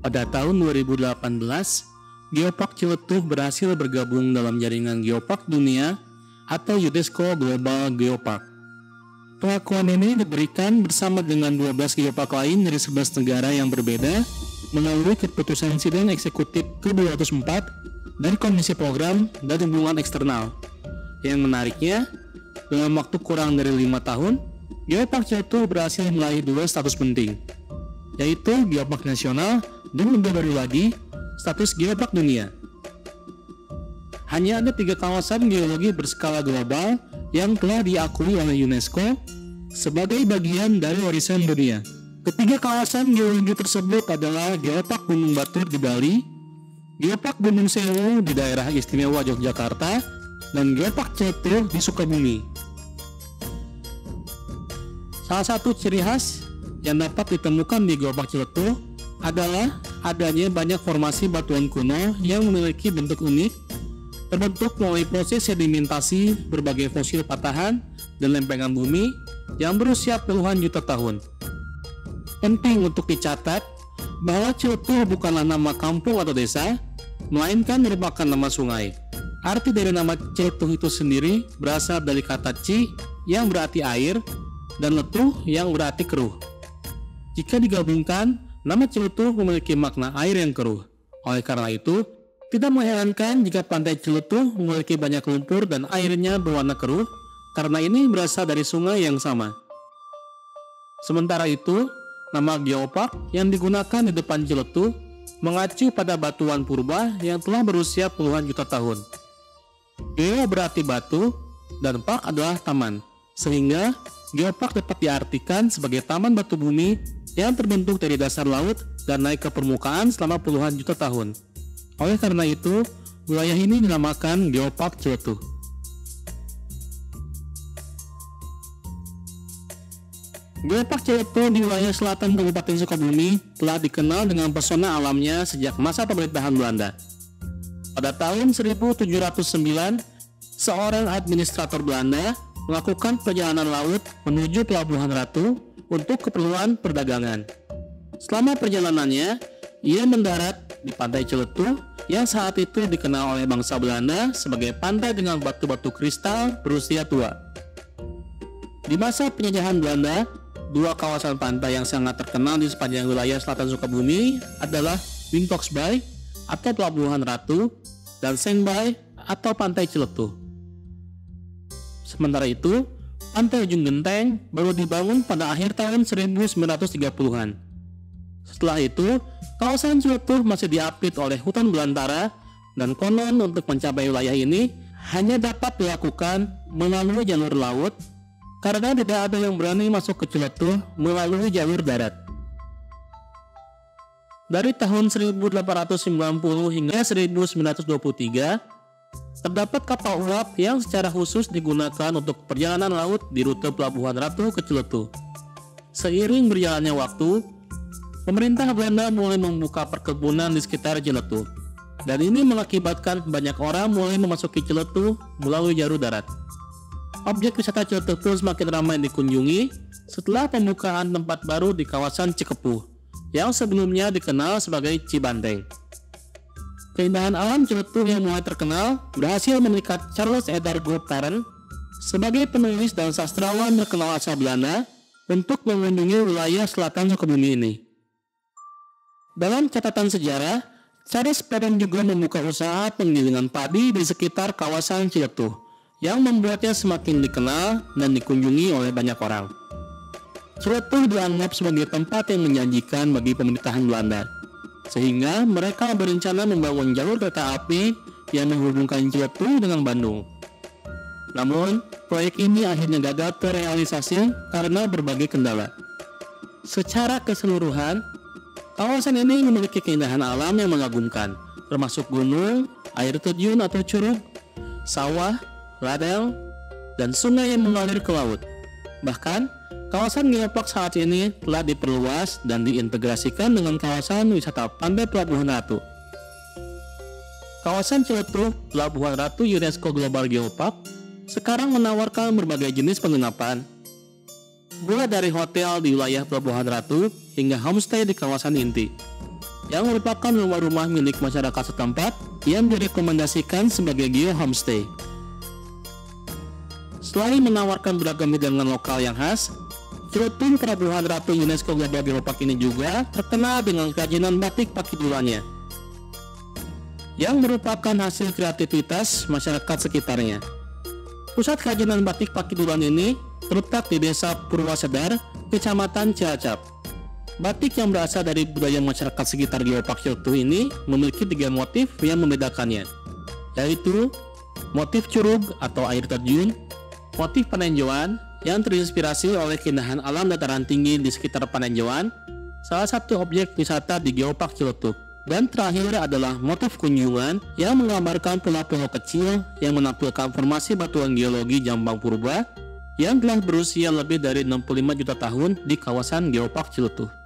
Pada tahun 2018, Geopark Ciletuh berhasil bergabung dalam jaringan Geopark Dunia atau UNESCO Global Geopark. Pengakuan ini diberikan bersama dengan 12 geopark lain dari 11 negara yang berbeda melalui keputusan Sidang Eksekutif ke-204 dari Komisi Program dan Hubungan Eksternal. Yang menariknya, dalam waktu kurang dari 5 tahun, Geopark Ciletuh berhasil meraih 2 status penting, yaitu Geopark Nasional dan lebih baru lagi, status Geopark Dunia. Hanya ada 3 kawasan geologi berskala global yang telah diakui oleh UNESCO sebagai bagian dari warisan dunia. Ketiga kawasan geologi tersebut adalah Geopark Gunung Batur di Bali, Geopark Gunung Sewu di daerah istimewa Yogyakarta, dan Geopark Ciletuh di Sukabumi. Salah satu ciri khas yang dapat ditemukan di Geopark Ciletuh adalah adanya banyak formasi batuan kuno yang memiliki bentuk unik, terbentuk melalui proses sedimentasi berbagai fosil patahan dan lempengan bumi yang berusia puluhan juta tahun. Penting untuk dicatat bahwa Ciletuh bukanlah nama kampung atau desa, melainkan merupakan nama sungai. Arti dari nama Ciletuh itu sendiri berasal dari kata ci yang berarti air dan letuh yang berarti keruh. Jika digabungkan, nama Ciletuh memiliki makna air yang keruh. Oleh karena itu, tidak mengherankan jika pantai Ciletuh memiliki banyak lumpur dan airnya berwarna keruh, karena ini berasal dari sungai yang sama. Sementara itu, nama Geopark yang digunakan di depan Ciletuh mengacu pada batuan purba yang telah berusia puluhan juta tahun. Geo berarti batu dan park adalah taman, sehingga Geopark dapat diartikan sebagai taman batu bumi yang terbentuk dari dasar laut dan naik ke permukaan selama puluhan juta tahun. Oleh karena itu, wilayah ini dinamakan Geopark Ciletuh. Geopark Ciletuh di wilayah selatan Kabupaten Sukabumi telah dikenal dengan pesona alamnya sejak masa pemerintahan Belanda. Pada tahun 1709, seorang administrator Belanda melakukan perjalanan laut menuju Pelabuhan Ratu untuk keperluan perdagangan. Selama perjalanannya, ia mendarat di pantai Ciletuh yang saat itu dikenal oleh bangsa Belanda sebagai pantai dengan batu-batu kristal berusia tua. Di masa penjajahan Belanda, 2 kawasan pantai yang sangat terkenal di sepanjang wilayah selatan Sukabumi adalah Wingfox Bay atau Pelabuhan Ratu dan Seng Bay atau Pantai Ciletuh. Sementara itu, Pantai Ujung Genteng baru dibangun pada akhir tahun 1930-an. Setelah itu, kawasan Ciletuh masih diapit oleh hutan belantara dan konon untuk mencapai wilayah ini hanya dapat dilakukan melalui jalur laut karena tidak ada yang berani masuk ke Ciletuh melalui jalur darat. Dari tahun 1890 hingga 1923, terdapat kapal uap yang secara khusus digunakan untuk perjalanan laut di rute Pelabuhan Ratu ke Ciletuh. Seiring berjalannya waktu, pemerintah Belanda mulai membuka perkebunan di sekitar Ciletuh, dan ini mengakibatkan banyak orang mulai memasuki Ciletuh melalui jalur darat. Objek wisata Ciletuh pun semakin ramai dikunjungi setelah pembukaan tempat baru di kawasan Cikepuh, yang sebelumnya dikenal sebagai Cibanteng. Keindahan alam Ciletuh yang mulai terkenal berhasil memikat Charles Edgar Perren sebagai penulis dan sastrawan terkenal asal Belanda untuk mengunjungi wilayah selatan Sukabumi ini. Dalam catatan sejarah, Charles Perren juga membuka usaha penggilingan padi di sekitar kawasan Ciletuh, yang membuatnya semakin dikenal dan dikunjungi oleh banyak orang. Ciletuh dianggap sebagai tempat yang menjanjikan bagi pemerintahan Belanda, sehingga mereka berencana membangun jalur kereta api yang menghubungkan Ciletuh dengan Bandung. Namun, proyek ini akhirnya gagal terrealisasi karena berbagai kendala. Secara keseluruhan, kawasan ini memiliki keindahan alam yang mengagumkan, termasuk gunung, air terjun atau curug, sawah, ladang, dan sungai yang mengalir ke laut. Bahkan, kawasan Geopark saat ini telah diperluas dan diintegrasikan dengan kawasan wisata Pantai Pelabuhan Ratu. Kawasan Ciletuh Pelabuhan Ratu UNESCO Global Geopark sekarang menawarkan berbagai jenis penginapan, mulai dari hotel di wilayah Pelabuhan Ratu hingga homestay di kawasan inti. yang merupakan rumah-rumah milik masyarakat setempat yang direkomendasikan sebagai geo-homestay. Selain menawarkan beragam hidangan lokal yang khas, Ciletuh Pelabuhan Ratu UNESCO Global Geopark ini juga terkenal dengan kerajinan batik Pakidulannya, yang merupakan hasil kreativitas masyarakat sekitarnya. Pusat kerajinan batik Pakidulan ini terletak di Desa Purwasedar, Kecamatan Cilacap. Batik yang berasal dari budaya masyarakat sekitar Geopark Ciletuh ini memiliki 3 motif yang membedakannya, yaitu motif curug atau air terjun, motif penenjauan yang terinspirasi oleh keindahan alam dataran tinggi di sekitar Panenjauan, salah satu objek wisata di Geopark Ciletuh. Dan terakhir adalah motif kunjungan yang menggambarkan pulau-pulau kecil yang menampilkan formasi batuan geologi Jambang Purba yang telah berusia lebih dari 65 juta tahun di kawasan Geopark Ciletuh.